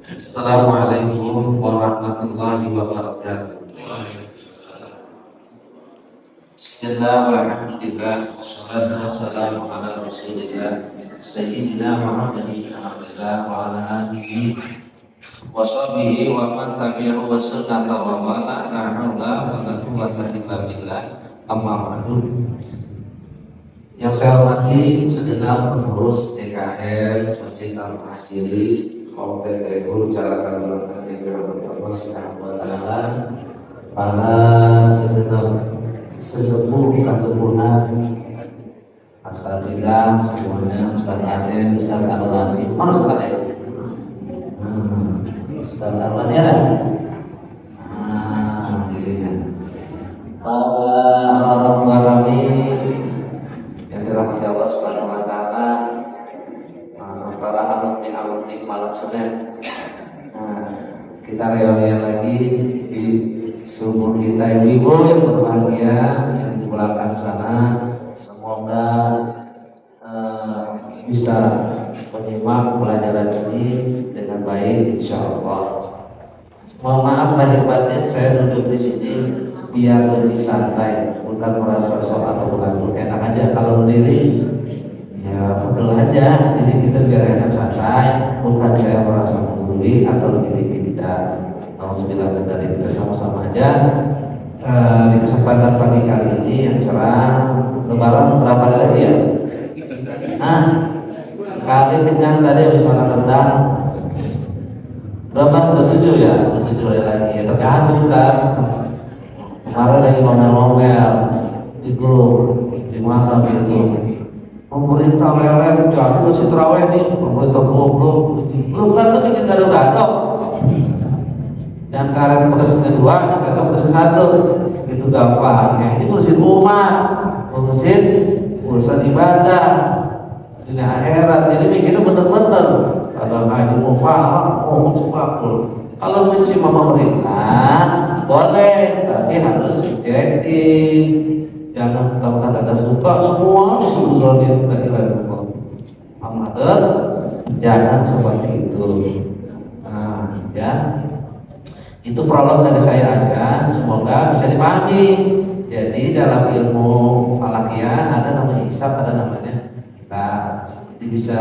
Assalamualaikum warahmatullahi wabarakatuh. Bismillah walhamdulillah wassalatu wassalamu ala rasulillah Sayyidina Muhammadin abdillah wa ala alihi wa sahbihi wa man tabi'ahu wa sunnata wa wala la haula wa la quwwata illa billah amma ba'du. Yang saya hormati segenap pengurus DKM Masjid Al-Mahsyiri Komplek Guru Jalakan Yang dirahmati Allah Subhanahu wa taala, para segenap sesepuh kasepuhan asatidzah semuanya, Ustaz Aden, Ustaz Al-Lani, mana Ustaz Aden? Ustaz Al-Lani ada? Para orang yang dirahmati Allah Subhanahu wa taala, para alumni malam Senin. Kita reuni lagi di sumur kita ibu yang berbahagia yang di belakang sana. Semoga bisa menyimak pelajaran ini dengan baik, insya Allah. Mohon maaf lahir batin saya duduk di sini biar lebih santai, bukan merasa sok atau bukan enak aja. Kalau berdiri ya pegel aja, jadi kita biar enak santai, bukan saya merasa menggurui atau lebih tinggi tidak. Alhamdulillah dari kita sama-sama aja. Di kesempatan pagi kali ini yang cerah, lebaran berapa lagi ya? Kali kenyang tadi habis makan rendang. Berapa? 7 ya? 7 lagi ya, tergantung kan. Kemarin lagi ngomel-ngomel di grup, di mana gitu. Pemerintah lewat, jadi masih terawih nih. Pemerintah belum kan bikin gaduh-gaduh. Yang karet pedes kedua, yang kata pedes satu, itu gampang. Ini ngurusin umat, ngurusin urusan ibadah, dunia akhirat. Jadi mikirnya bener-bener. Kalau ngaji mau paham, mau sebabul. Kalau benci sama pemerintah, boleh, tapi harus objektif. Jangan kalau ada suka semua disuruh tadi lagi. Amatir, jangan seperti itu. Ya. Itu prolog dari saya aja, semoga bisa dipahami. Jadi dalam ilmu falakiyah ada namanya hisab, ada namanya kita. Jadi bisa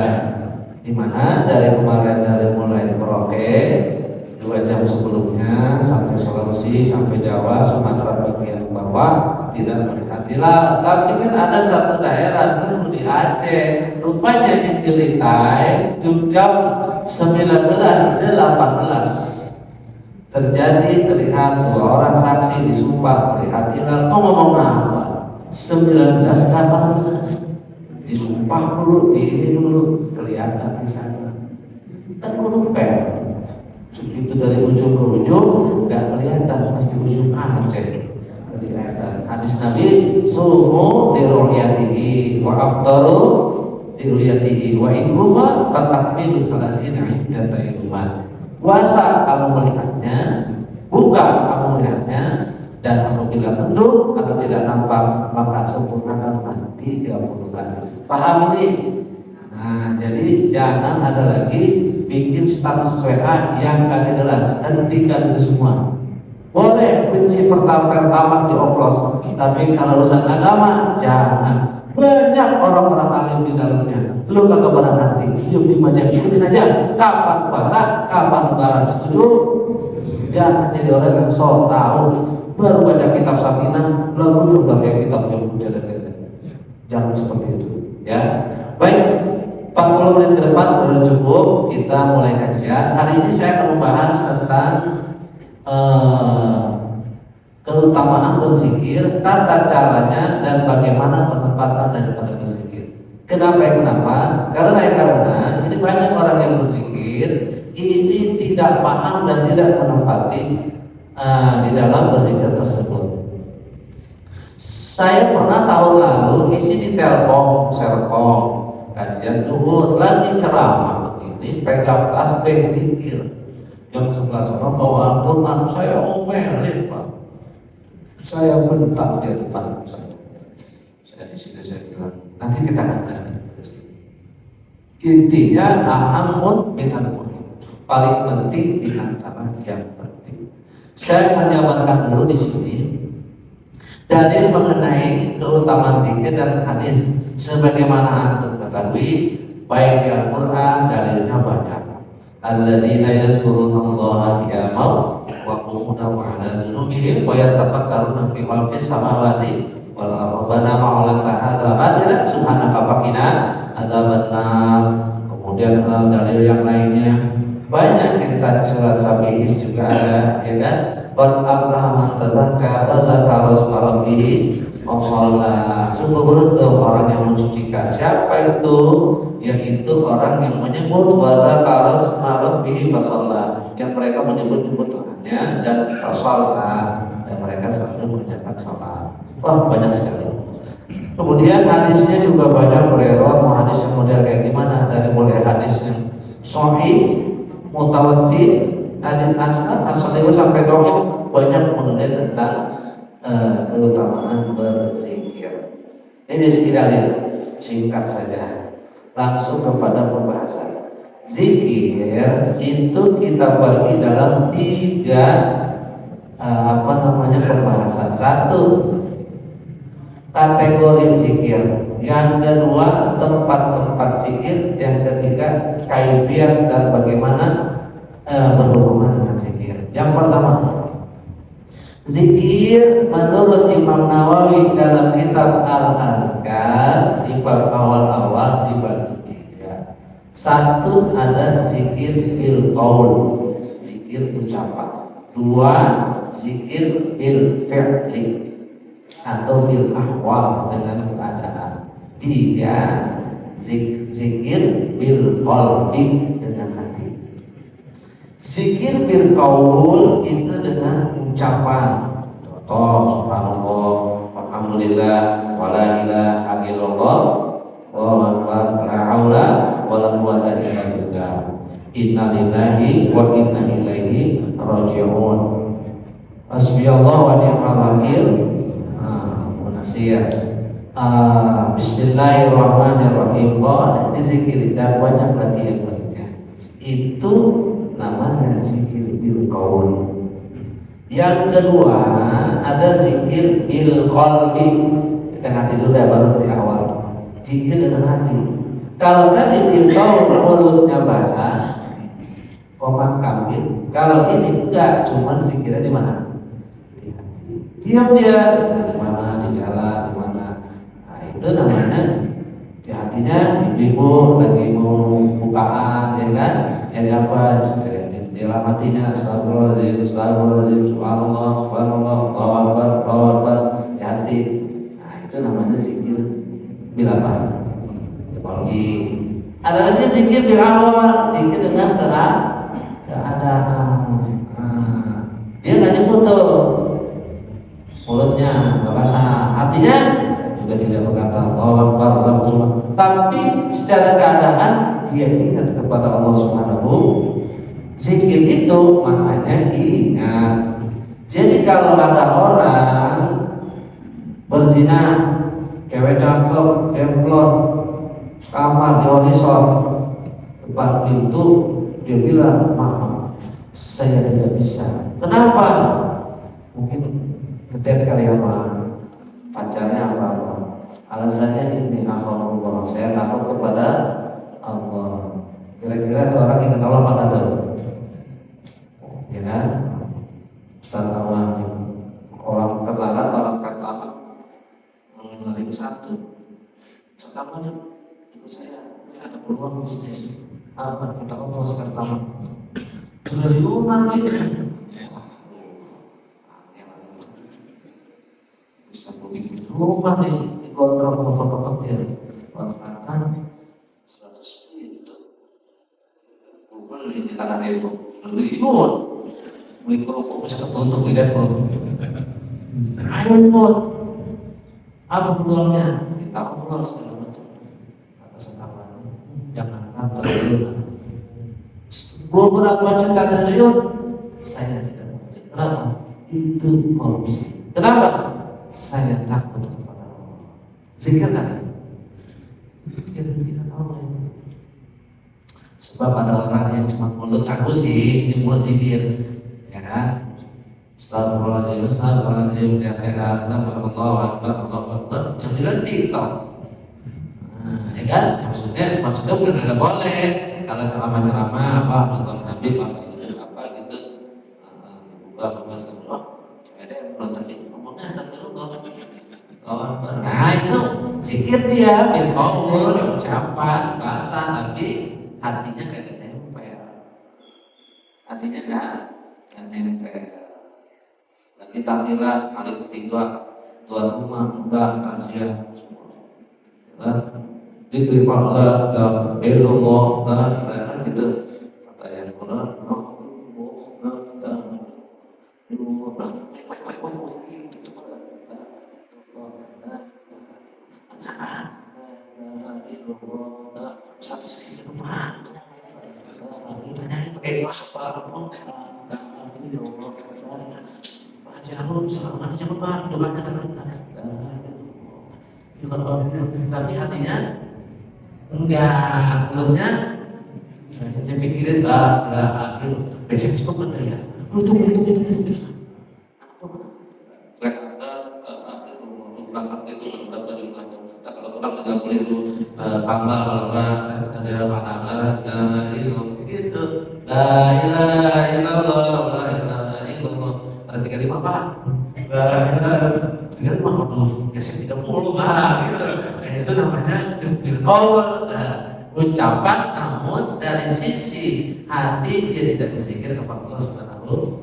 dimana dari kemarin dari mulai Merauke 2 jam sebelumnya sampai Sulawesi, sampai Jawa, Sumatera bagian bawah tidak melihat hilal. Tapi kan ada satu daerah itu di Aceh, rupanya yang jelitai jam 19 dan 18 terjadi, terlihat 2 orang saksi disumpah melihat hilal. Ngomong apa? 19-18 disumpah dulu, ini dulu kelihatan di sana. Kan kudu fair. Itu dari ujung ke ujung nggak kelihatan, pasti ujung Aceh kelihatan. Hadis Nabi, sumu diruyatihi wa aftaru diruyatihi wa in huma fatakmilu salasina indata ilumat. Puasa kamu melihatnya, buka kamu melihatnya, dan apabila mendung atau tidak nampak maka sempurnakan 30 hari. Paham ini? Nah, jadi jangan ada lagi bikin status WA yang gak jelas, dan tinggal itu semua. Boleh benci pertama dioplos, tapi kalau urusan agama jangan. Banyak orang-orang alim di dalamnya. Lu kagak pernah nanti, hidup di majak, ikutin aja. Kapan puasa, kapan lebaran, setuju? Jangan jadi orang yang sok tahu. Baru baca kitab Sakinah, lalu udah kayak kitab yang mujalah-mujalah. Jangan seperti itu, ya. Baik, 40 menit ke depan udah cukup. Kita mulai kajian. Hari ini saya akan membahas tentang keutamaan berzikir, tata caranya, dan bagaimana penempatan daripada berzikir. Kenapa? Karena ini banyak orang yang berzikir ini tidak paham dan tidak menempati di dalam berzikir tersebut. Saya pernah tahun lalu isi di Telkom, Serkom, kajian duhur, lagi ceramah begini, pegang tasbih zikir. Yang sebelah sana bawa Al-Quran, saya omelin Pak. Saya bentak di depan saya. Saya di sini saya bilang, nanti kita akan bahas. Intinya ahamun min al-muhim. paling penting di antara yang penting. Saya akan jabarkan dulu di sini dalil mengenai keutamaan zikir dan hadis. Sebagaimana antum ketahui, baik di Al-Quran dalilnya banyak. Alladzina yazkurunallaha qiyaman wa qu'udan wa 'ala junubihim wa yatafakkaruna fi khalqis samawati wal ardi. Rabbana ma'ala ta'ala madina subhanaka faqina azabannar. Kemudian dalil yang lainnya banyak, kita surat Sabihis juga ada, ya kan? Qad aflaha man tazakka wa zakara isma rabbih wa shalla. Sungguh beruntung orang yang mensucikan. Siapa itu? Yaitu orang yang menyebut wa zakara isma rabbih wa shalla, yang mereka menyebut-nyebut Tuhannya dan wa shalla, dan mereka selalu mengerjakan salat. Wah, banyak sekali. Kemudian hadisnya juga banyak beredar. Mau hadis yang model kayak gimana? Dari mulai hadis yang sahih, mutawatir, hadis asal itu sampai dhaif, banyak mengenai tentang keutamaan berzikir. Ini sekiranya singkat saja, langsung kepada pembahasan. Zikir itu kita bagi dalam tiga pembahasan. Satu, kategori zikir. Yang kedua, tempat-tempat zikir. Yang ketiga, kaifiat dan bagaimana berhubungan dengan zikir. Yang pertama, zikir menurut Imam Nawawi dalam kitab Al-Azkar di bab awal-awal dibagi tiga. Satu, ada zikir bil qaul, zikir ucapan. Dua, zikir bil fi'li atau bil ahwal, dengan keadaan. Tiga, zikir bil qalbi, dengan hati. Zikir bil qaul itu dengan ucapan. Contoh, subhanallah, alhamdulillah, wala ilaha illallah, wallahu akbar, la haula wala quwwata illa billah, inna lillahi wa inna ilaihi raji'un, hasbiyallahu wa ni'mal wakil, bismillahirrahmanirrahim. Dizikir dan banyak lagi yang lainnya. Itu namanya zikir bil qaul. Yang kedua, ada zikir bil qalbi. Kita hati dulu ya, baru di awal. Zikir dengan hati. Kalau tadi bil qaul mulutnya basah, komat kambing. Kalau ini enggak, cuman zikirnya di mana? Di hati. Diam dia di mana, di jalan, di mana. Nah, itu namanya di hatinya ibu lagi mau bukaan, ya kan? Jadi apa? Di dalam hatinya astagfirullahaladzim, astagfirullahaladzim, subhanallah, subhanallah, Allahu akbar, Allahu akbar, di hati. Nah, itu namanya zikir bil apa? Qalbi. Ada lagi zikir bil awal, zikir dengan keadaan. Dia nggak nyebut tuh, mulutnya nggak basah, hatinya juga tidak berkata Allahu akbar, Allahu akbar, tapi secara keadaan dia ingat kepada Allah Subhanahu. Zikir itu maknanya ingat. Jadi kalau ada orang berzina, cewek cakep, demplon, kamar di horizon depan pintu, dia bilang maaf, saya tidak bisa. Kenapa? Mungkin ngedet kali ya Pak, pacarnya apa? Alasannya ini, akhwatullah, saya takut kepada Allah. Kira-kira itu orang ingat Allah apa tuh? Ya kan? Ustaz Awan, orang terlalat, orang tertamak mengeling satu. Ustaz Awan, ikut saya, ini ada peluang bisnis. Apa kita ngobrol sekarang tamat? Sudah diundang itu. Bisa bikin rumah nih di gondrong petir, kontrakan 100 feet. Beli di tanah itu, triliun. Beli kerupuk bisa ketutup lidah perut. Ayo ikut. Apa peluangnya? Kita ngobrol segala macam. Atas apa? Jangan triliun. Beberapa juta triliun, saya tidak mau. Kenapa? Itu korupsi. Kenapa? Saya takut kepada Allah. Zikir kan? Zikir Allah. Sebab ada orang yang cuma mulut aku sih, di mulut dikir, ya kan? Astagfirullahaladzim, astagfirullahaladzim, ya kayak astagfirullah, Allahu Akbar, yang bilang TikTok. Ya kan? Maksudnya bukan nggak boleh. Kalau ceramah-ceramah apa nonton Habib apa gitu buka astagfirullah, ada yang nonton ngomongnya astagfirullah. Nah itu zikir dia, bil qaul, ucapan, bahasa, tapi hatinya kayak nempel. Hatinya nggak nempel. Lagi tahlilan hari ketiga, tuan rumah udah takziah semua. Diterima Allah gitu. Kata yang mana? Satu sekali lupa. Ditanyain pakai kelas apa? Jarun selama ini jangan lupa doanya terkenal. Tapi hatinya enggak, mulutnya dia pikirin enggak, besok cukup enggak ya? Itu. Belakang itu berapa jumlahnya? Kalau kurang 30 itu tambah kalau enggak ada pandangan gitu. La ilaha illallah, la ilaha illallah. Ada 35 Pak? La ilaha 35, waduh, geser 30 Pak, gitu. Itu namanya qaul, ucapan namun dari sisi hati dia tidak berzikir kepada Allah Subhanahu.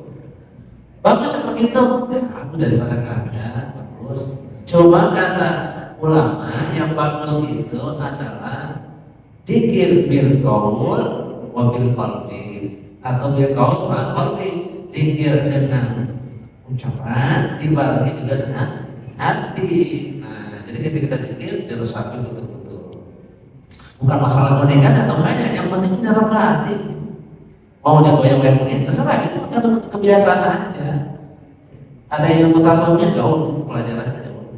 Bagus seperti itu. Aku daripada kagak bagus. Cuma kata ulama yang bagus itu adalah dzikir bil qaul wa bil qalbi, atau bil qaul wa qalbi, zikir dengan ucapan dibarengi juga dengan hati. Nah, jadi ketika kita zikir diresapi betul-betul. Bukan masalah godengan atau banyak, yang penting dalam hati. Mau dia goyang-goyang mungkin terserah, itu kan kebiasaan aja. Ada yang mutasawufnya jauh, pelajarannya jauh.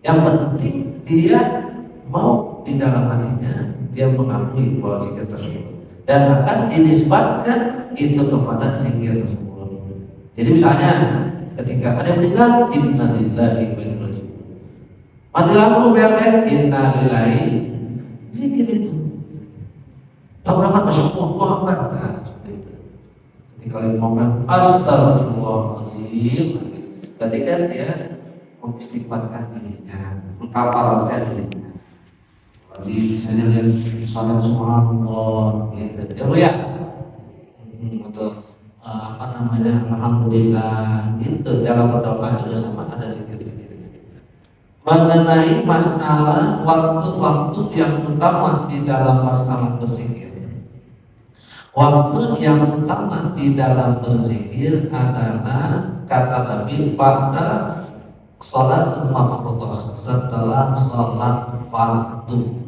Yang penting dia mau di dalam hatinya dia mengakui bahwa zikir tersebut dan akan dinisbatkan itu kepada zikir tersebut. Jadi misalnya ketika ada yang meninggal, inna lillahi wa inna ilaihi raji'un. Mati lampu BRN, inna lillahi, zikir itu. Tabrakan masya Allah, nah, seperti itu. Ketika lagi ngomong astagfirullahaladzim, ketika dia mengistighfarkan dirinya, mengkafaratkan dirinya. Jadi misalnya lihat salat subhanallah, gitu. Ya, betul. Alhamdulillah, itu dalam berdoa juga sama ada zikir-zikirnya. Mengenai masalah waktu-waktu yang utama di dalam masalah berzikir. Waktu yang utama di dalam berzikir adalah kata Nabi pada sholat mafruḍah, setelah sholat fardu.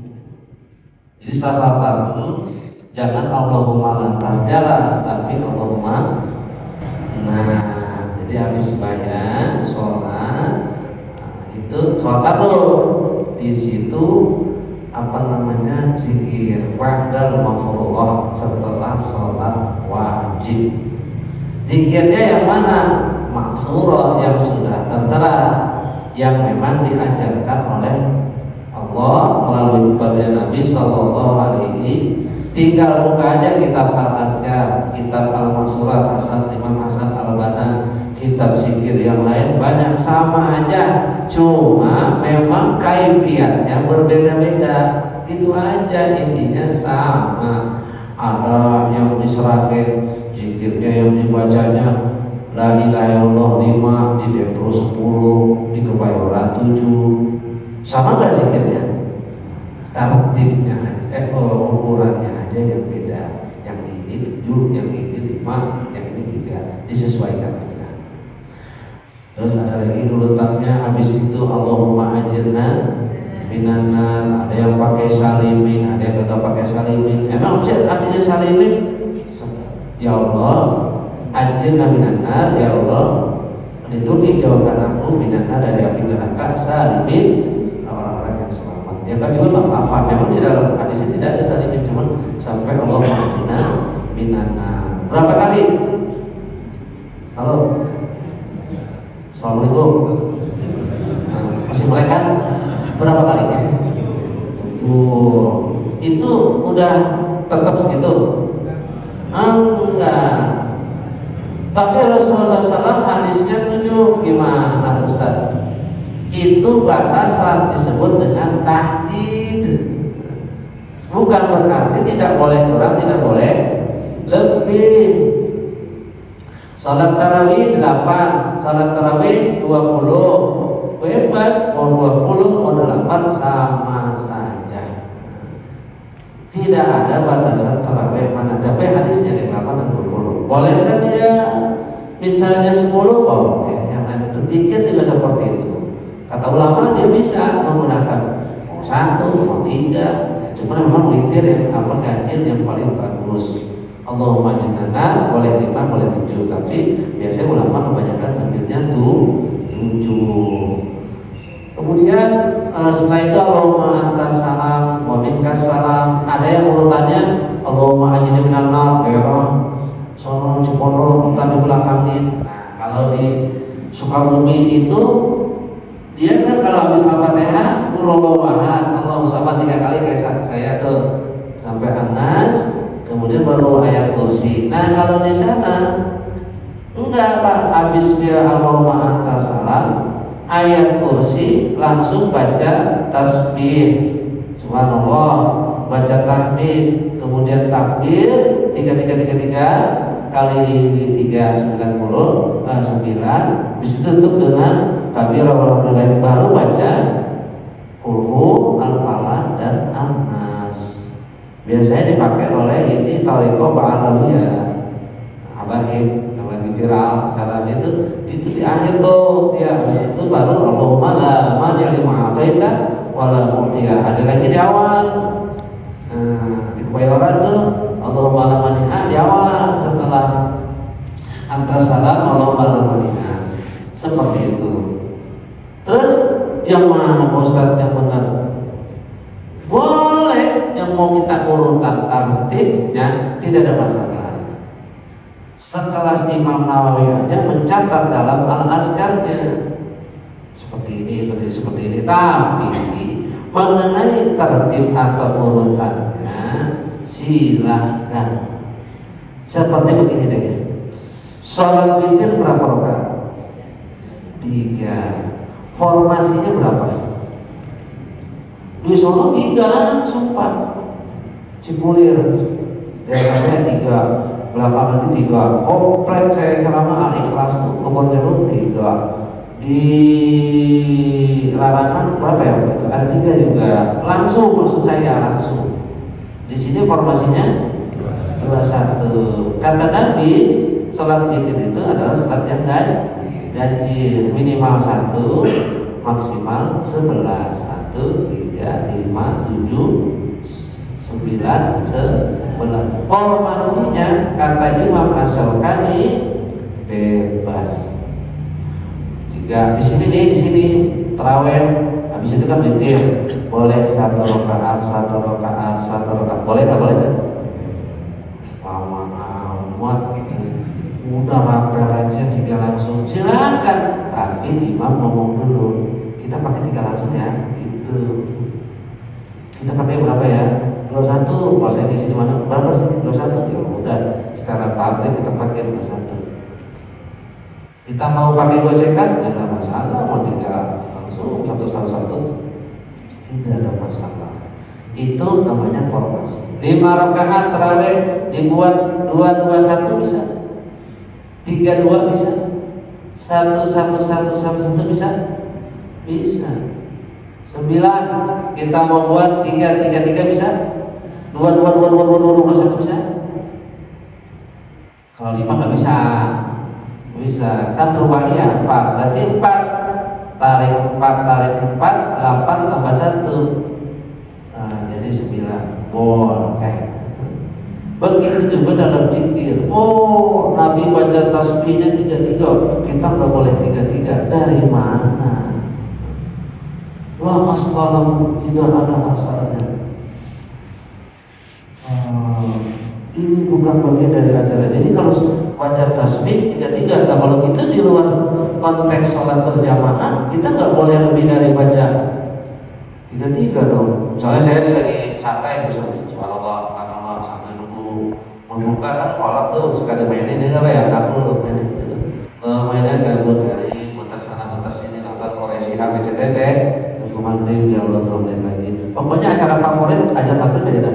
Jadi salah satu jangan Allahumma lantas jalan, tapi Allahumma. Nah, jadi habis sembahyang, sholat, itu sholat loh. Di situ zikir ba'dal mafruḍah, setelah sholat wajib. Zikirnya yang mana? Maksurah, yang sudah tertera, yang memang diajarkan oleh Allah melalui baginda Nabi Sallallahu Alaihi. Tinggal buka aja kitab Al-Azkar, kitab Al-Mansurat Imam Hasan Al-Banna, kitab zikir yang lain banyak sama aja, cuma memang kaifiatnya berbeda-beda. Itu aja, intinya sama. Ada yang diserahkan zikirnya yang dibacanya La ilaha illallah 5, di Depro 10, di Kebayoran 7. Sama gak zikirnya? Tartibnya ukurannya aja yang beda. Yang ini 7, yang ini 5, yang ini 3. Disesuaikan aja. Terus ada lagi urutannya, habis itu Allahumma ajirna minan nar. Ada yang pakai salimin, ada yang kagak pakai salimin. Emang artinya salimin? Ya Allah, ajirna minan nar, ya Allah, lindungi jauhkan aku minan nar dari api neraka, salimin, orang-orang yang selamat. Ya kan juga nggak apa-apa. Memang di dalam hadis ini tidak ada salibnya, cuma sampai Allah menghina minana. Berapa kali? Halo, assalamualaikum. Masih mulai kan? Berapa kali? Itu udah tetap segitu? Enggak. Tapi Rasulullah SAW hadisnya 7. Gimana Ustaz? Itu batasan disebut dengan tahdid. Bukan berarti tidak boleh kurang, tidak boleh lebih. Salat tarawih 8, salat tarawih 20, bebas mau 20 mau 8 sama saja. Tidak ada batasan tarawih mana. Tapi hadisnya di 8 dan 20. Boleh kan dia misalnya 10 boleh, yang sedikit juga seperti itu. Kata ulama dia bisa menggunakan mau 1, mau 3. Cuma memang witir yang ganjil yang paling bagus. Allahumma jannana boleh 5 boleh 7, tapi biasanya ulama kebanyakan ambilnya 7. Kemudian setelah itu Allahumma antas salam wa minkas salam. Ada yang urutannya Allahumma ajini minan nar, daerah sono Cipondo kita di belakangin. Nah, kalau di Sukabumi itu dia kan kalau habis Al-Fatihah Qul ahad, Allahu samad 3 kali kayak saya tuh sampai Anas, kemudian baru ayat kursi. Nah, kalau di sana enggak Pak, habis dia Allahumma antas salam, ayat kursi langsung baca tasbih subhanallah, baca tahmid, kemudian takbir 3 kali 3 9, bisa tutup dengan kabir alhamdulillah, baru baca Qul al-Falaq dan An-Nas. Biasanya dipakai oleh ini Tariqah Ba'alawiyah, Abahim yang lagi viral sekarang itu di akhir tuh ya, habis itu baru Allahumma la mani lima ataita wala mu'tiya. Ada lagi di awal. Nah, di kebayoran tuh Allahumma la mani di awal setelah antas salam Allahumma la mani. Seperti itu. Terus yang mana Pak Ustaz yang benar? Boleh, yang mau kita urutan tertibnya tidak ada masalah. Sekelas Imam Nawawi aja mencatat dalam Al-Azkarnya seperti ini. Tapi mengenai tertib atau urutannya silahkan. Seperti begini deh. Sholat witir berapa rakaat? 3. Formasinya berapa? Di Solo 3 langsung Pak. Cipulir daerahnya 3, belakangan 3. Komplek saya ceramah Al-Ikhlas tuh Kebon Jeruk 3. Di Larangan berapa ya waktu itu? Ada 3 juga. Langsung maksud saya langsung. Di sini formasinya 21. Kata Nabi, sholat witir itu adalah sholat yang ganjil, minimal 1, maksimal 11. 1, 3, 5, 7, 9, 11. Formasinya kata Imam Asy-Syaukani bebas. 3 di sini tarawih, habis itu kan witir, boleh 1 rakaat, boleh nggak boleh? Lama amat. Udah rapel aja 3 langsung, silakan. Tapi imam ngomong dulu, kita pakai 3 langsung ya. Itu kita pakai berapa ya? 21. Bahasa di sini mana? Berapa sih? 21. Ya udah, sekarang pabrik kita pakai 21. Kita mau pakai gocekan ya nggak masalah, mau 3 langsung 1 tidak ada masalah. Itu namanya formasi. 5 rakaat tarawih dibuat 2-2-1 bisa. 3-2 bisa, 1-1-1-1-1 bisa, 9 kita mau buat 3-3-3 bisa, 2-2-2-2-2-2-1 bisa. Kalau 5 nggak bisa, kan rubaiyah 4, berarti 4 tarik 8 tambah 1, nah jadi 9. Boleh. Begitu juga dalam zikir. Oh, Nabi baca tasbihnya 3-3, kita nggak boleh 3-3. Dari mana? Loh, Allah assalam, tidak ada asalnya. Ini bukan bagian dari ajaran. Jadi kalau baca tasbih tiga-tiga, nah kalau itu di luar konteks sholat berjamaah, kita nggak boleh lebih dari baca tiga-tiga dong. Misalnya saya lagi santai, misalnya subhanallah, subhanallah, sambil nunggu membuka kan kolak tuh suka dimainin ini apa ya? Aku mainin gitu. Mainnya gabut dari putar sana putar sini, nonton Korea Shihab SCTV, nunggu maghrib ya Allah 2 menit lagi. Pokoknya acara favorit aja maghrib beda.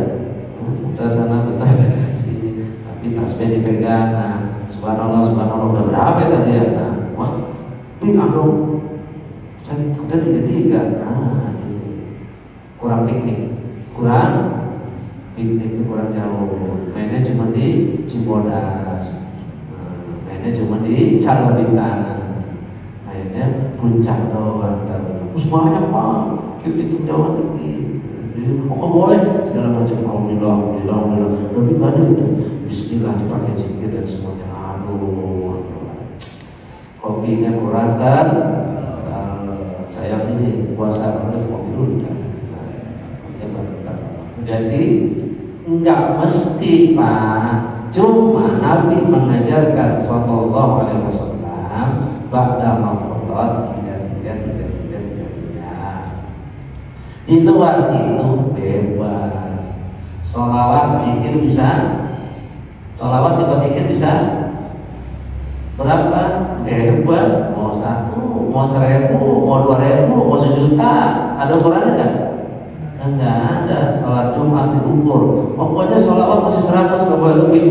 Putar sana putar sini, tapi tasbih dipegang. Nah, subhanallah, subhanallah udah berapa tadi ya? Nah, wah, ini dong. Kita tiga-tiga. Nah, kurang piknik, kurang jauh. Mainnya cuma di Cibodas, mainnya cuma di Salabintana, mainnya puncak doang. Terus banyak pak, itu jauh lagi. Oh boleh segala macam, alhamdulillah. Tapi nggak ada itu. Bismillah dipakai zikir dan semuanya. Aduh, kopinya kurang kan? Saya sini puasa kopi dulu. Jadi enggak mesti pak, cuma Nabi mengajarkan sallallahu alaihi wasallam ba'da mafrodat 3. Di luar itu bebas. Sholawat zikir bisa, sholawat zikir bisa berapa? Bebas. Mau 1, mau 1000, mau 2000, mau 1.000.000. Ada ukurannya kan? Enggak ada. Salat Jumat diukur. Pokoknya sholawat masih 100, nggak boleh lebih.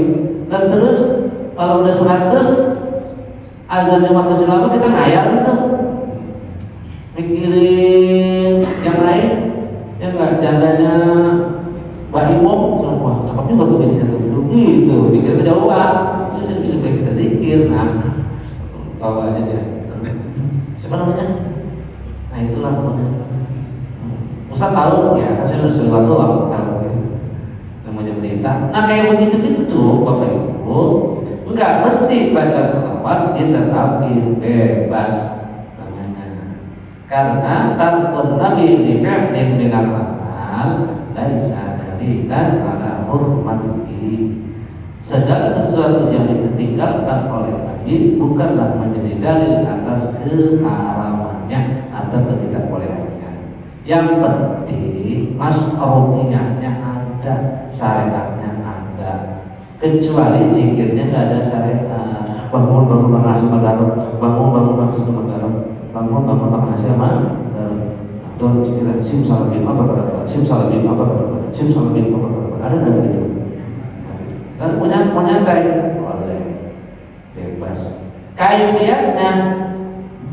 Dan terus kalau udah 100 azan Jumat masih lama, kita ngayal gitu, mikirin yang lain. Ya enggak, jandanya Mbak Imom, wah cakep juga tuh bininya tuh, gitu, mikir kejauhan. Terus kita zikir, nah tahu aja dia. Siapa namanya? Nah itulah namanya. Ustaz tahu ya, saya udah sering waktu tahu gitu. Namanya berita. Nah kayak begitu tuh Bapak Ibu, enggak mesti baca sholawat ditetapin, bebas namanya. Karena tarkun Nabi di fi'lin minal amal laisa dalilan ala hurmatihi. Segala sesuatu yang ditinggalkan oleh Nabi bukanlah menjadi dalil atas keharamannya atau ketidakbolehannya. Yang penting mas'rufiyahnya ada, syariatnya ada. Kecuali zikirnya nggak ada syariat. Bangun makan nasi garam, bangun makan nasi garam, bangun makan nasi garam. Atau zikir simsalabim apa kata? Simsalabim apa kata? Simsalabim apa kata? Ada nggak begitu? Dan punya nyantai boleh, bebas. Kaifiatnya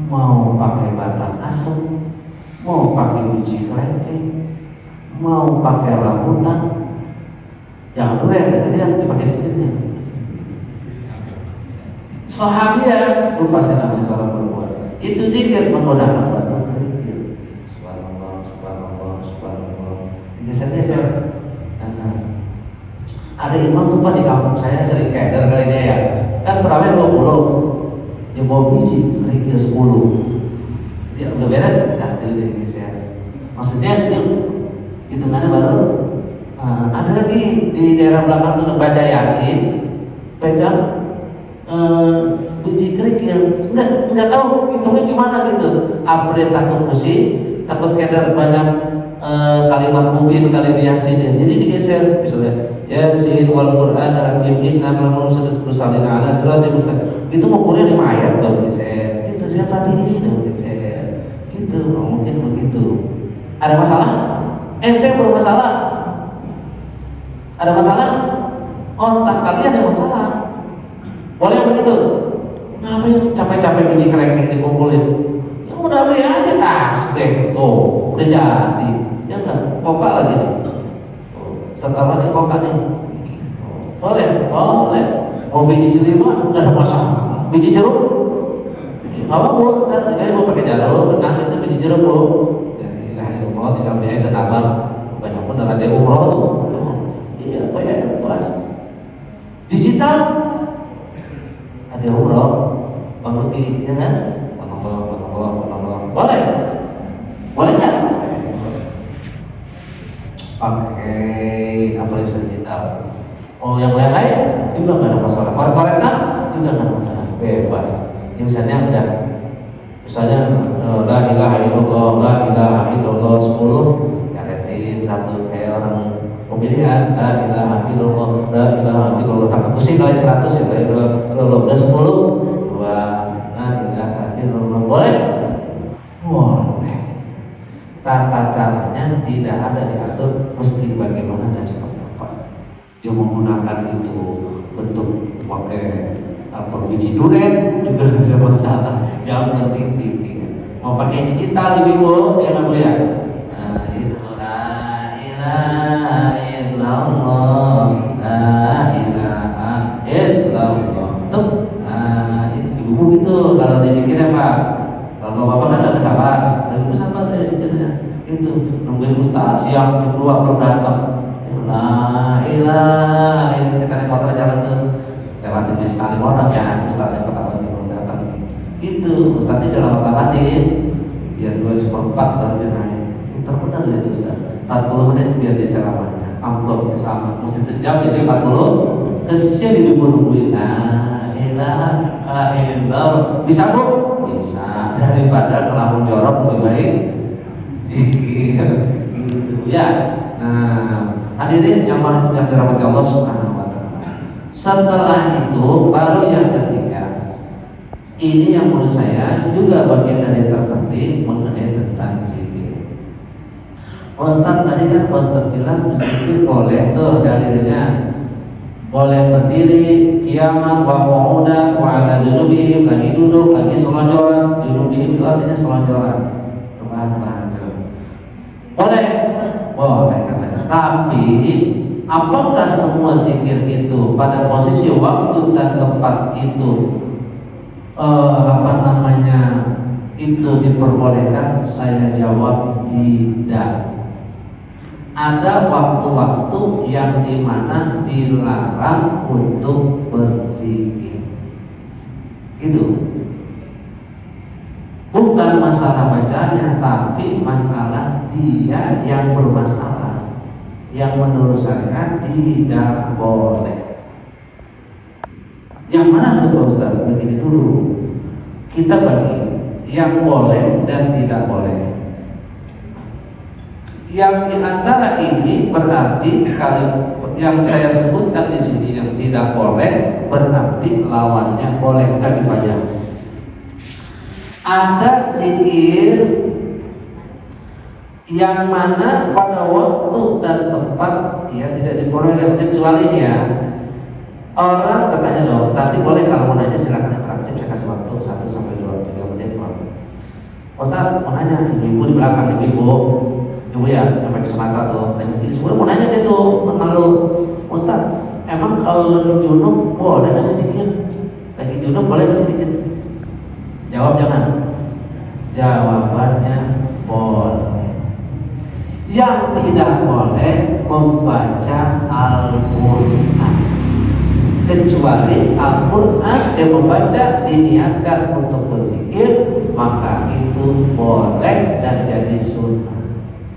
mau pakai batang asem, mau pakai biji kelengkeng, mau pakai rambutan, jangan duren, dia dipakai zikirnya. Sahabiah, lupa saya namanya seorang perempuan, itu zikir menggunakan batu kerikil. Subhanallah, subhanallah, subhanallah. Geser-geser. Ada imam tuh pak di kampung saya sering keder kali dia ya. Kan terawih 20, dia bawa biji kerikil 10. Dia udah beres, satu dia geser. Maksudnya itu mana baru ada lagi di daerah belakang sudah baca Yasin, pegang biji kerikil, nggak tahu hitungnya gimana gitu. Apa dia takut pusing, takut keder banyak kalimat mungkin kali di Yasin, jadi digeser misalnya Yasin wal Qur'an al-Hakim inna lahu musalin ala siratal mustaqim. Itu ngukurnya 5 ayat tuh geser. Gitu saya perhatiin geser. Gitu, mungkin begitu. Ada masalah? Ente bermasalah? Ada masalah? Otak kalian ada masalah. Boleh begitu? Ngapain capek-capek biji kelengkeng dikumpulin? Ya udah beli aja tasbih. Oh, udah jadi. Ya enggak, koka lagi nih. Setelah nih koka nih. Boleh, boleh. Mau biji jelima enggak ada masalah. Biji jeruk? Apa bu? Nanti mau pakai jeruk, nanti itu biji jeruk bu. Ya ilah ilmu tinggal biaya ke tabang. Banyak pun ada umroh tuh. Iya, banyak pas. Digital ada umroh, bang Ruki, ya kan? Boleh, boleh nggak? Oh yang lain-lain juga nggak ada masalah. Koret-koretan juga nggak ada masalah, bebas. Ini misalnya udah, misalnya la ilaha illallah, la ilaha illallah 10, ya retin satu kayak orang pemilihan, la ilaha illallah, la ilaha illallah, tak pusing kali 100 ya, la ilaha illallah udah 10, 2, la ilaha illallah, boleh? Boleh. Tata caranya tidak ada diatur mesti bagaimana dan seperti apa. Dia menggunakan itu bentuk pakai apa biji durian juga tidak ada masalah. Jangan penting mau pakai digital ibu dia nggak boleh. Nah itu la ilaha illallah, la ilaha illallah. Tuh, nah itu ibu gitu kalau dia zikirnya Pak. Kalau bapak kan ada sabar, ada sabar dari zikirnya. Itu nungguin ustaz siang jam 2 belum datang. La ilaha illallah, kita naik motor jalan tuh lewatin sekali orang ya, ustaz yang pertama belum datang. Itu ustaznya udah lama-lamatin biar 2/4 baru dia naik. Terbenar itu ustaz 40 menit biar dia ceramahnya, amplopnya sama, mesti sejam jadi 40. Kesian nungguin. La ilaha illallah, bisa bu? Bisa, daripada ngelamun jorok lebih baik zikir gitu ya. Nah hadirin yang dirahmati Allah Subhanahu wa taala. Setelah itu baru yang ketiga. Ini yang menurut saya juga bagian dari terpenting mengenai tentang zikir. Ustaz tadi kan Ustaz bilang zikir boleh tuh dalilnya. Boleh berdiri, kiamat, wa qu'udan, wa ala junubihim, lagi duduk, lagi selonjoran. Junubihim itu artinya selonjoran. Boleh, boleh katanya. Tapi apakah semua zikir itu pada posisi waktu dan tempat itu itu diperbolehkan? Saya jawab tidak. Ada waktu-waktu yang dimana dilarang untuk berzikir. Itu bukan masalah bacanya, tapi masalah dia yang bermasalah, yang menurut saya tidak boleh. Yang mana tuh Pak Ustaz? Begini dulu, kita bagi yang boleh dan tidak boleh. Yang diantara ini berarti kalau yang saya sebutkan di sini yang tidak boleh berarti lawannya boleh. Kita gitu aja. Ada zikir yang mana pada waktu dan tempat dia tidak dibolehkan, kecuali dia orang katanya dong. Tadi boleh kalau mau nanya silakan interaktif, saya kasih waktu 1 sampai 2 3 menit. Ustaz mau nanya, ibu di belakang ibu ya, yang pakai kacamata tuh, dan ini semua mau nanya dia tuh, malu. Ustaz, emang kalau lagi junub boleh nggak sih zikir? Lagi junub boleh nggak sih zikir? Jawab jangan. Jawabannya boleh. Yang tidak boleh membaca Al-Quran, kecuali Al-Quran yang membaca diniatkan untuk berzikir, maka itu boleh dan jadi sunnah.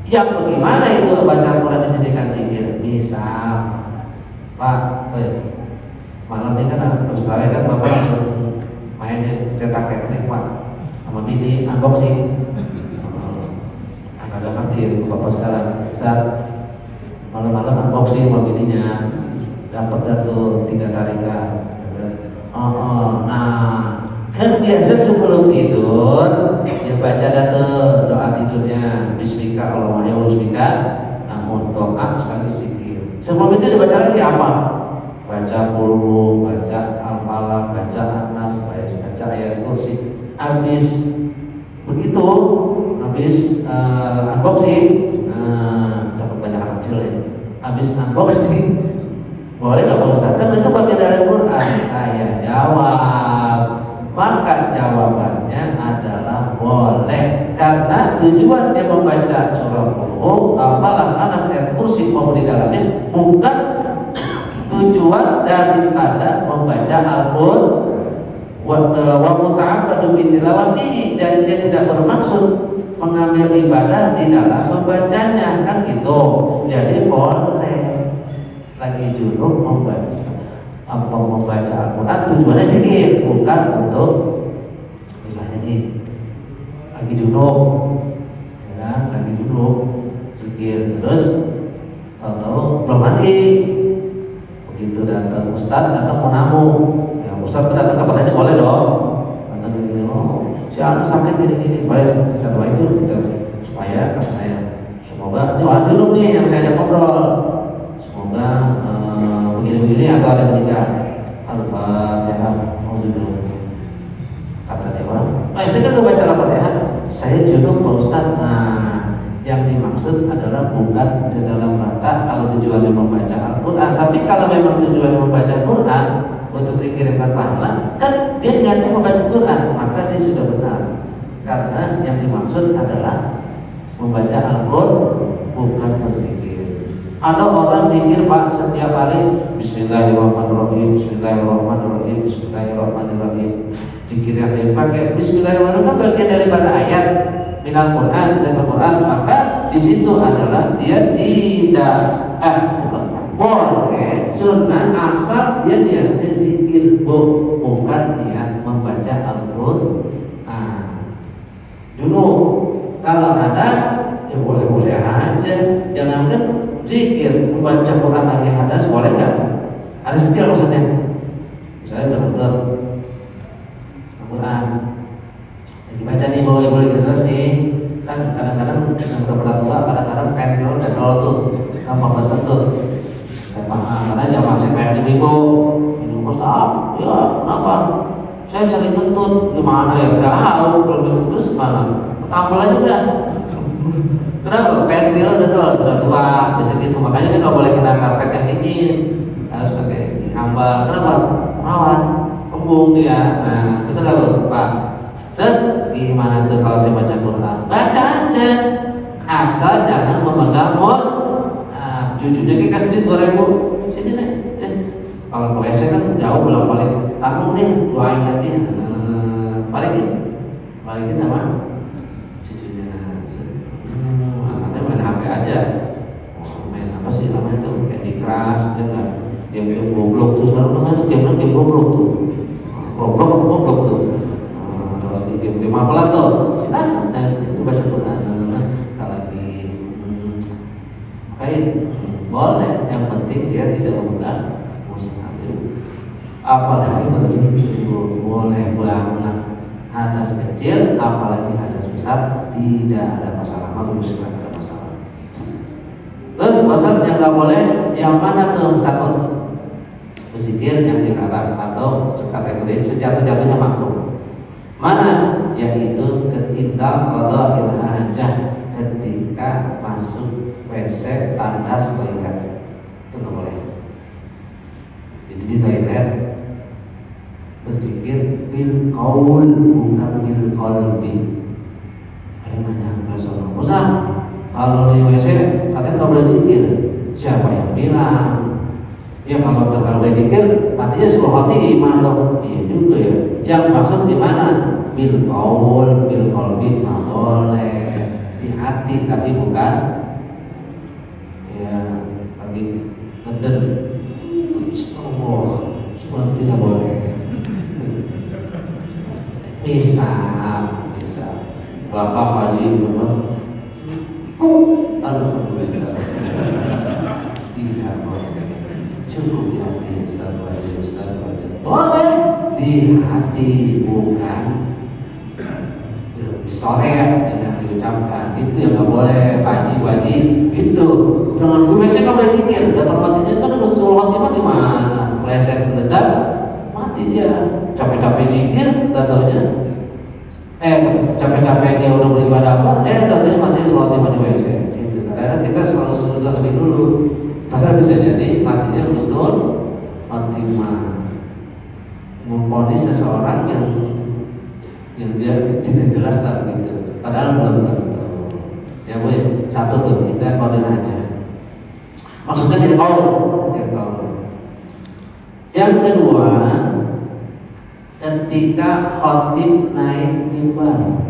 Yang bagaimana itu baca Al-Quran dijadikan zikir? Misal Pak, malam ini kan habis tarawih kan Bapak langsung main cetak teknik Pak sama bini unboxing. Agak ngerti ya Bapak sekarang. Saat malam-malam unboxing sama bininya, dapat datu 3 tarikan. Nah kan biasa sebelum tidur dia baca doa tidurnya, Bismika Allahumma ya Bismika, namun doa sekali zikir. Sebelum itu dibaca lagi apa? Baca Qul, baca Al-Falaq, baca An-Nas, baca ayat kursi. Habis begitu, habis unboxing, dapat banyak anak kecil ya. Habis unboxing, boleh nggak Pak Ustaz? Kan itu bagian dari Al-Quran. Saya jawab, maka jawabannya adalah boleh, karena tujuan dia membaca surah Qul, Al-Falaq, An-Nas, ayat kursi maupun di dalamnya bukan tujuan daripada membaca Al-Qur'an wa muta'abbadu bi tilawatihi, dan dia tidak bermaksud mengambil ibadah di dalam membacanya, kan gitu. Jadi boleh. lagi junub membaca Al-Quran, tujuannya zikir, bukan untuk misalnya nih lagi junub, ya, lagi junub zikir, terus tahu-tahu belum mandi, begitu datang ustadz, datang mau namu, ya ustadz datang kapan aja boleh dong, datang gini, oh si anu sakit gini, boleh kita doain dulu kita supaya kata saya semoga doa dulu nih yang saya ajak ngobrol, semoga begini-begini atau ada meninggal. Al-Fatihah. Kata dia orang, itu kan lu baca Al-Fatihah. Saya junub Pak Ustaz. Nah, yang dimaksud adalah bukan di dalam rangka kalau tujuannya membaca Al-Quran, tapi kalau memang tujuannya membaca Quran untuk dikirimkan pahala, kan dia niatnya membaca Quran, maka dia sudah benar. Karena yang dimaksud adalah membaca Al-Quran, bukan berzikir. Ada orang zikir Pak setiap hari Bismillahirrahmanirrahim, Bismillahirrahmanirrahim, Bismillahirrahmanirrahim. Zikir yang dia pakai Bismillahirrahmanirrahim kan bagian daripada ayat minal Quran dan Al-Quran, maka di situ adalah dia tidak boleh sunnah asal dia niatnya zikir, bukan niat membaca Al-Quran. Dulu kalau hadas ya boleh-boleh aja, jangankan zikir, membaca Quran lagi hadas boleh nggak? Hadas kecil maksudnya. Misalnya dokter Al-Quran lagi baca nih boleh terus nih, kan kadang-kadang yang udah tua, kadang-kadang pentil dan kalau tuh gampang tertentu. Saya paham, karena jamaah saya kayak minggu ini Ustaz, ya kenapa? Saya sering kentut, gimana ya? Gak tahu, terus gimana? Tampil aja udah. Kenapa? Pentil udah tua, biasa gitu. Makanya dia nggak boleh kena karpet yang dingin, harus pakai hamba. Kenapa? Rawan, kembung dia. Nah, betul nggak Pak? Terus gimana tuh kalau saya baca Quran? Baca aja, asal jangan memegang mos. Nah, cucunya kita kasih duit 2.000, sini nih. Kalau ke WC kan jauh belum balik, tanggung deh, doain lagi. Balikin sama main HP aja, main apa sih namanya tuh, Candy Crush, game goblok tuh sekarang namanya tuh game goblok tuh, goblok tuh. Ada lagi game apa tuh, silakan itu baca Quran. Kalau lagi kain boleh, yang penting dia tidak memegang mushaf. Apalagi begitu boleh banget. Hadas kecil, apalagi hadas besar, tidak ada masalah, maksudnya ada masalah. Terus Ustaz yang nggak boleh, yang mana tuh satu berzikir yang dilarang atau kategori sejatuh-jatuhnya makruh? Mana? Yaitu ketika qada'il hajah, ketika masuk WC tandas toilet, itu nggak boleh. Jadi di toilet berzikir bil qaul, bukan bil qalbi. Ada yang nanya Rasulullah, Ustaz, kalau di WC katanya nggak boleh zikir. Siapa yang bilang? Ya kalau terlalu zikir matinya seluruh hati iman dong. Iya juga ya. Yang maksud gimana? Bil qaul, bil qalbi nggak boleh di hati, tapi bukan ya tapi ngeden. Allah, seperti tidak boleh. Bisa. Bapak wajib memang. Alhamdulillah. Tidak boleh. Cukup di hati, Ustaz wajib. Boleh di hati, bukan sore yang diucapkan. Itu yang nggak boleh. Wajib itu. Jangan gue biasanya nggak boleh zikir. Dapat matinya kan harus suruh hati di mana? Pleset mendadak, mati dia. Capek-capek zikir, nggak tahunya. Capek-capek dia udah beribadah apa? Tadinya mati sholat di WC. Gitu. Karena kita selalu susah lebih dulu. Pasal bisa jadi matinya husnul khotimah. Memponis seseorang yang dia tidak jelas lah gitu. Padahal belum tentu. Ya bu, satu tuh kita koden aja. Maksudnya tidak tahu. Yang kedua, ketika khotib naik mimbar,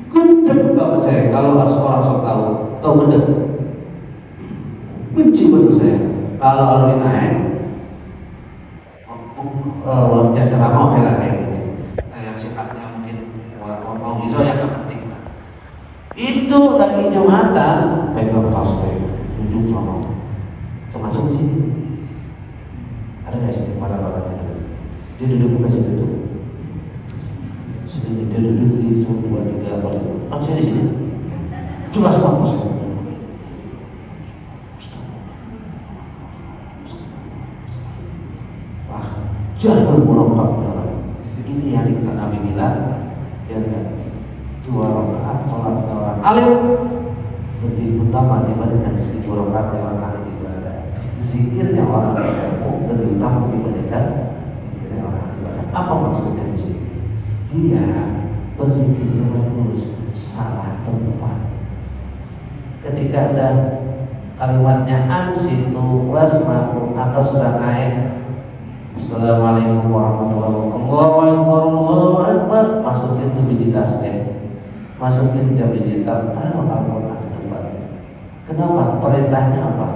gede banget saya kalau harus orang sok tahu gede. benci menurut saya. Kalau lagi naik ceramah oke lah kayak gini, yang sifatnya mungkin mau gitu yang gak penting. Itu lagi Jumatan pegang tasbih, duduk sama, termasuk di sini. Ada nggak sih orang-orang itu? Dia duduk di situ tuh. Sini dia duduk di 2, 3, 4. Kan saya di sini. Coba semua masuk. Wah, jangan merokok. Ini yang kita Nabi bilang, ya enggak. 2 rakaat salat orang alim lebih utama dibandingkan 1000 rakaat yang orang ahli ibadah. Zikirnya orang ilmu lebih utama dibandingkan zikirnya orang ahli ibadah. Apa maksudnya di sini? Dia berzikir terus salah tempat. Ketika ada kalimatnya ansitu wasma'u atau sudah naik Assalamualaikum warahmatullahi wabarakatuh, Allahu Akbar, masukin tuh biji tasbih, masukin jam digital, taruh Al-Quran di tempatnya. Kenapa? Perintahnya apa?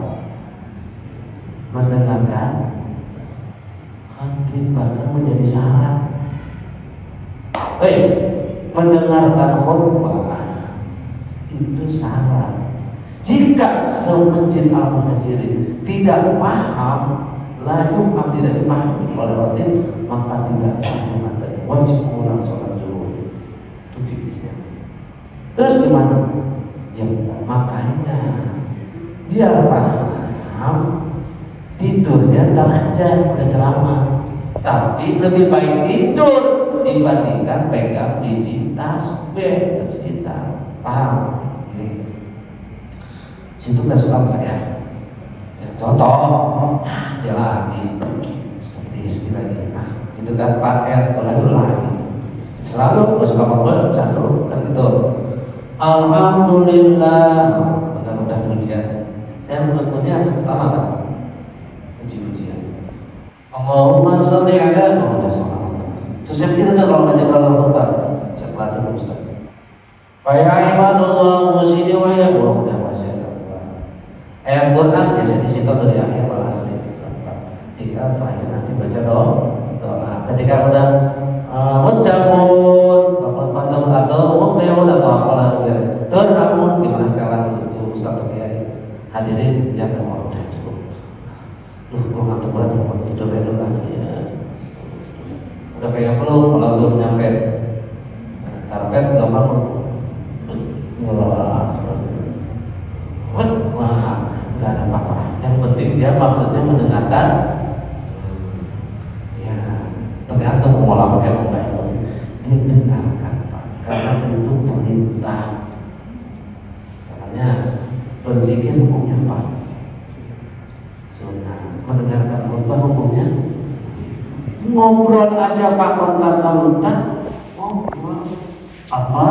Mendengarkan khotbah, bahkan menjadi syarat. Mendengarkan khotbah itu syarat. Jika semasjid Al-Muhajirin tidak paham, tidak dipahami oleh khotib, maka tidak sah materi, wajib ulang sholat zuhur. Itu fikirnya. Terus gimana? Ya makanya biar paham, tidurnya ntar aja udah ceramah. Tapi lebih baik tidur dibandingkan pegang biji tasbih atau digital. Paham? Ini situ nggak suka sama saya. Ya, contoh, dia lagi seperti istri lagi, gitu kan pakai lagi. Selalu nggak suka apa-apa, selalu kan gitu. Alhamdulillah, mudah-mudahan pujian. Saya menurutnya pertama kan puji-pujian. Allahumma sholli ala Muhammad. Terus saya pikir kalau baca khutbah, saya pelatih ke Ustaz. Fa ibadallah musini wa ya udah masih ada. Ayat Quran biasa di situ dari akhir wal asri. Ketika terakhir nanti baca doa. Ketika udah muttaqun, bapak fazal atau mu'minun atau apalah terhamun gimana sekarang itu Ustaz Kiai hadirin yang memang udah cukup. Gua ngantuk banget mau tidur dulu lah. Ya. Udah kayak belum kalau belum nyampe karpet nggak mau. Wah, nggak ada apa-apa. Yang penting dia maksudnya mendengarkan. Tergantung mau pakai apa yang penting dia dengarkan Pak, karena itu perintah. Caranya berzikir hukumnya apa? Sunnah. Mendengarkan khutbah hukumnya ngobrol aja Pak, kontak-kontak ngobrol apa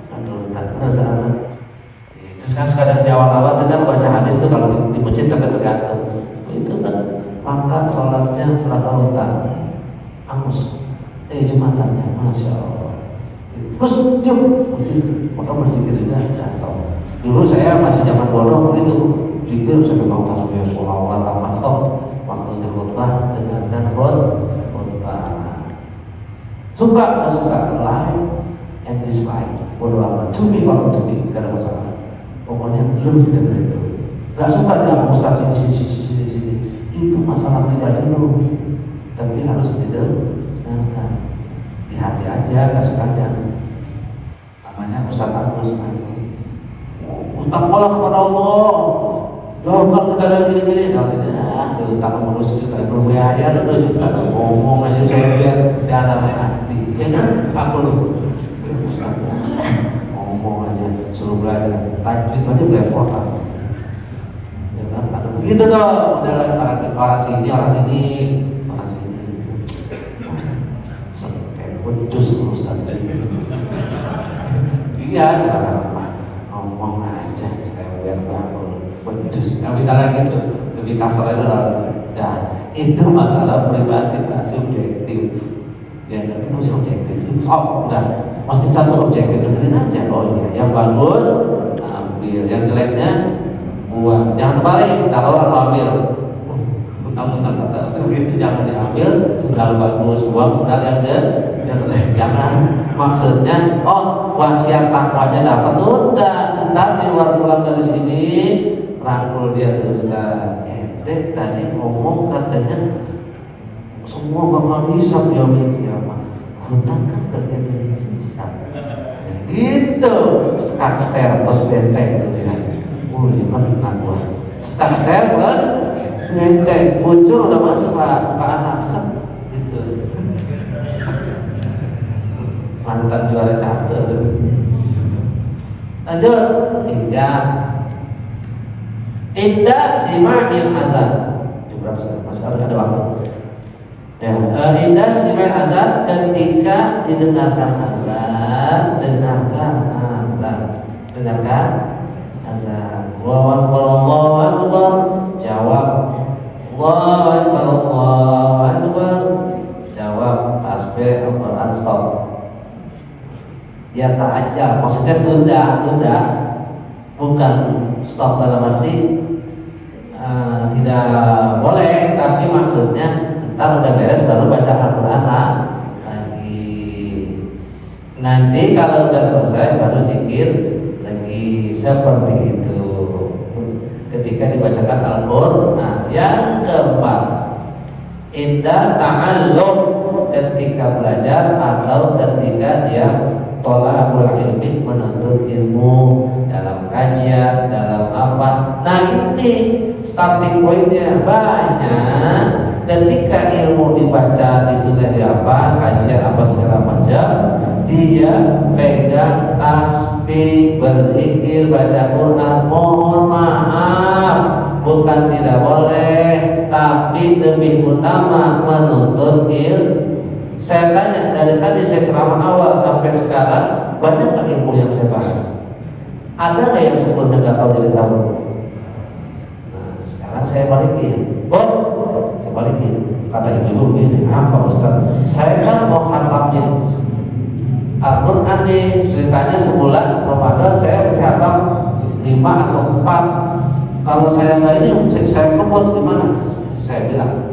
kontak bersama. Terus kan sekadar di awal-awal kita baca hadis tuh kalau di masjid tergantung itu kan maka sholatnya setelah kontak angus, Jumatannya, masya Allah. Terus diam, begitu. Maka berzikir juga, stop. Dulu saya masih zaman bodoh begitu, zikir saya pegang tasbih, sholawat, apa stop. Waktunya khutbah dengarkan khutbah. Suka, nggak suka, like and dislike, bodoh amat. Cumi kalau cumi, gak ada masalah. Pokoknya belum sekedar itu. Gak suka dia Ustaz sini. Itu masalah pribadi lu. Tapi harus didengarkan di hati aja, nggak sukanya. Namanya Ustaz Agus, utang bola kepada Allah. Jawab kita dan gini-gini, nantinya utang manusia juga berbiaya, lu juga ada ngomong aja saya biar dalam hati. Ya kan, aku lu Ustaz ngomong aja, suruh belajar. Tajwid aja belepotan. Ya kan, ada begitu dong, orang sini. Pedus Ustaz. Iya, cara apa? Ngomong aja, saya biar bangun. Pedus. Nah, misalnya gitu, lebih kasar itu lah. Nah, itu masalah pribadi, tak subjektif. Ya, kita mesti objektif. It's all udah. Mesti satu objektif dengerin aja. Oh iya, yang bagus ambil, yang jeleknya buang. Jangan terbalik, kalau orang mau ambil. Mentang-mentang kata begitu jangan diambil, sendal bagus, buang sendal yang jangan. Maksudnya, oh wasiat takwanya dapat, udah, ntar di luar pulang dari sini rangkul dia terus. Ente tadi ngomong katanya semua bakal hisab ya kiamat. Hutang kan bagian dari hisab. Gitu, skakster plus benteng tuh dia. Ini kan gua. Skakster plus benteng, bocor udah masuk ke anak set gitu. Mantan juara catur. Lanjut, indah sima'il azan. Berapa sekarang? Masih ada waktu. Ya, indah sima'il azan, ketika didengarkan azan, dengarkan azan. Allahu akbar, jawab. Allahu akbar, jawab. Tasbih, Al-Quran, stop. Ya ta'ajjal, maksudnya tunda, bukan stop dalam arti tidak boleh, tapi maksudnya ntar udah beres baru baca Al-Quran lagi. Nanti kalau udah selesai baru zikir lagi, seperti itu. Ketika dibacakan Al-Quran. Yang keempat, indah ta'allum, ketika belajar atau ketika dia tolabul ilmi, menuntut ilmu dalam kajian, dalam apa. Nah ini starting pointnya banyak. Ketika ilmu dibaca, ditulis di apa, kajian apa segala macam, dia pegang tasbih, berzikir, baca Quran. Mohon maaf, bukan tidak boleh, tapi lebih utama menuntut ilmu. Saya tanya, dari tadi saya ceramah awal sampai sekarang, banyak kan ilmu yang saya bahas? Ada nggak yang sebelumnya nggak tahu jadi tahu? Nah, sekarang saya balikin. Saya balikin. Kata ibu ini, apa Ustaz? Saya kan mau khatamin Al-Quran nih, ceritanya sebulan Ramadan saya khatam 5 atau 4. Kalau saya nggak ini, saya kebut gimana? Saya bilang,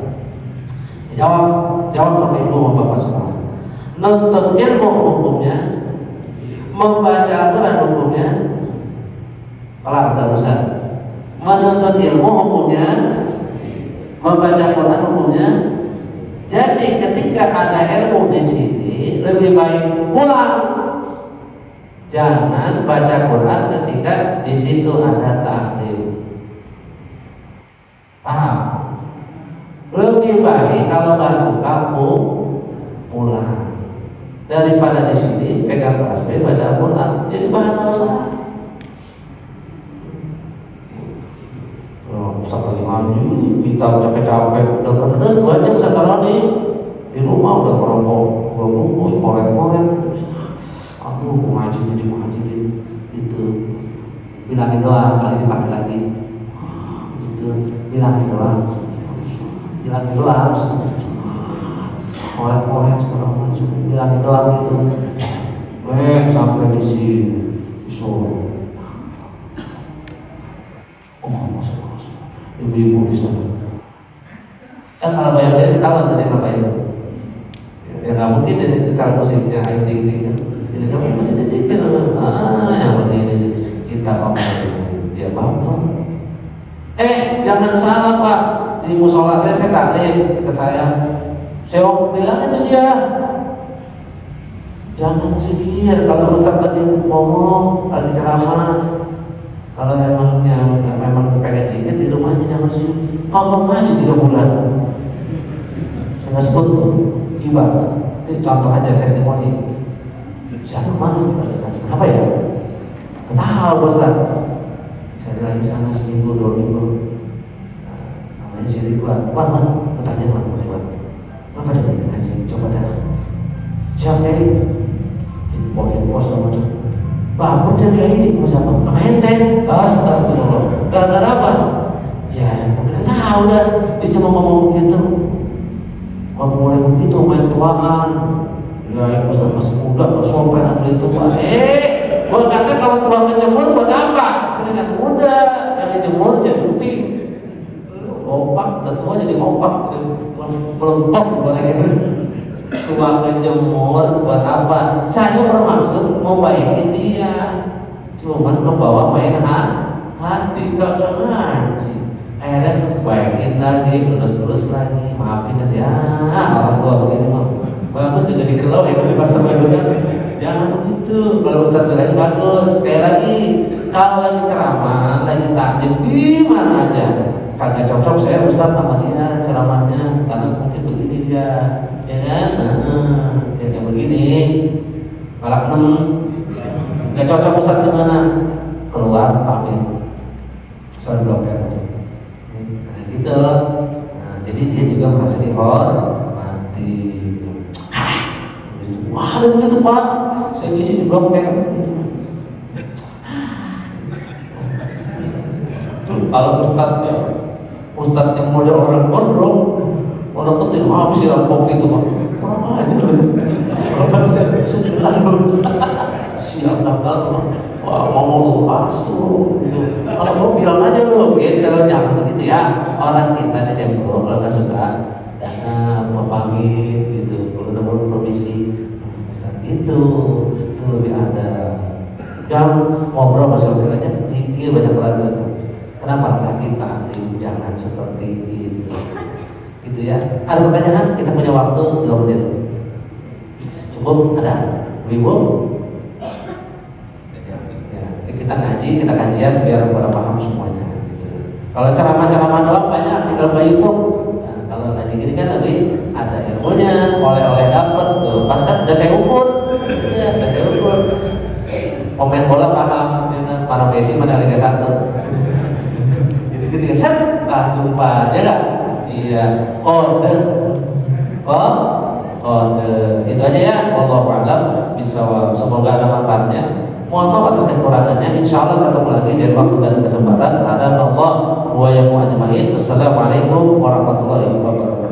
jawab sama ibu sama bapak semua. Nuntut ilmu hukumnya, membaca Al-Quran hukumnya, kelar urusan. Menuntut ilmu hukumnya, membaca Quran hukumnya. Jadi ketika ada ilmu di sini, lebih baik pulang. Jangan baca Quran ketika di situ ada taklim. Paham? Lebih baik kalau nggak suka pulang daripada di sini pegang tasbih baca Al-Quran jadi bahan dosa. Ustaz lagi ngaji, kita capek-capek udah pedes, 2 jam Ustaz nih di rumah udah merokok, bungkus, koret-koret. Aduh, ngaji itu bilangin doang, kali dipakai lagi itu bilangin doang, koret segala macam, bilangin doang gitu. Sampai di sini, ibu-ibu di sana. Kan kalau bayar dia ketahuan tadi apa itu. Ya nggak mungkin di kalau musiknya ayo ding-ding kan. Ini kamu masih dicikir. Yang ini kita ngomong dia bapak. Jangan salah Pak. Di musola saya taklim ke saya bilang itu dia. Jangan zikir kalau Ustaz lagi ngomong, lagi ceramah. Kalau memang pengen zikir di rumahnya jangan sih. Kalau ngaji 3 bulan, saya nggak sebut tuh gimana. Ini contoh aja testimoni. Siapa mana? Apa ya? Tahu Ustaz. Saya lagi sana seminggu 2 minggu. Namanya si Ridwan. Wan, tanya Wan. Apa dia ngaji? Coba dah. Siapa ini? Info segala macam. Bapak dia kayak ini siapa? Ente. Astagfirullah. Gara-gara apa? Ya, nggak tahu dah. Dia cuma ngomong begitu. Kalau mulai begitu main tuaan. Ya, Ustaz masih muda, sopan ambil itu Pak. Gua kata kalau tuang kejemur buat apa? Keringat muda, yang dijemur jadi emping. Opak, ketua jadi opak, melempok gorengnya. Cuma ngejemur buat apa? Saya bermaksud mau baikin dia, cuman kebawa main hati kagak ngaji. Akhirnya baikin lagi, lurus lagi, maafin ya orang tua begini mah. Bagus juga dikelau ya di pasar barunya. Jangan begitu. Kalau Ustaz bilang bagus. Sekali lagi, kalau lagi ceramah, lagi taklim di mana aja, kagak cocok saya Ustaz sama dia ceramahnya karena mungkin begini dia, ya kan? Ya kayak begini. Malak 6 nggak cocok Ustaz gimana? Keluar pamit. Ustaz blokir aja. Nah gitu. Nah, jadi dia juga merasa dihormati. Wah, ada begitu Pak, saya ngisi di blok kayak tuh, kalau ustadznya model orang gondrong, orang penting, habis siram kopi itu Pak, kurang aja loh. Kalau pas saya sudah siap tanggal, wah ngomong tuh masuk gitu. Kalau mau bilang aja loh, gitu, jangan begitu ya. Orang kita nih yang kalau nggak suka, mau pamit gitu, kalau udah mau permisi. Itu lebih ada. Jangan ngobrol bahasa aja, zikir baca Quran. Kenapa enggak kita jangan seperti itu? Gitu ya. Ada pertanyaan? Kita punya waktu 2 menit. Cukup? Ada? Ibu? Ya, kita ngaji, kita kajian biar pada paham semuanya. Gitu. Kalau ceramah-ceramah doang banyak, tinggal buka YouTube. Nah, kalau ngaji gini kan lebih ada ilmunya, oleh-oleh dapat tuh. Pas kan udah saya ukur. Ya, udah saya ukur. Pemain bola paham, mana Messi, mana Liga 1. Jadi ketika set langsung ya enggak? Iya, kode. Oh, kode. Itu aja ya. Wallahu a'lam bishawab. Semoga ada manfaatnya. Mohon maaf atas kekurangannya. Insyaallah ketemu lagi di waktu dan kesempatan. Ada Allah wa yakum ajmain. Assalamualaikum warahmatullahi wabarakatuh.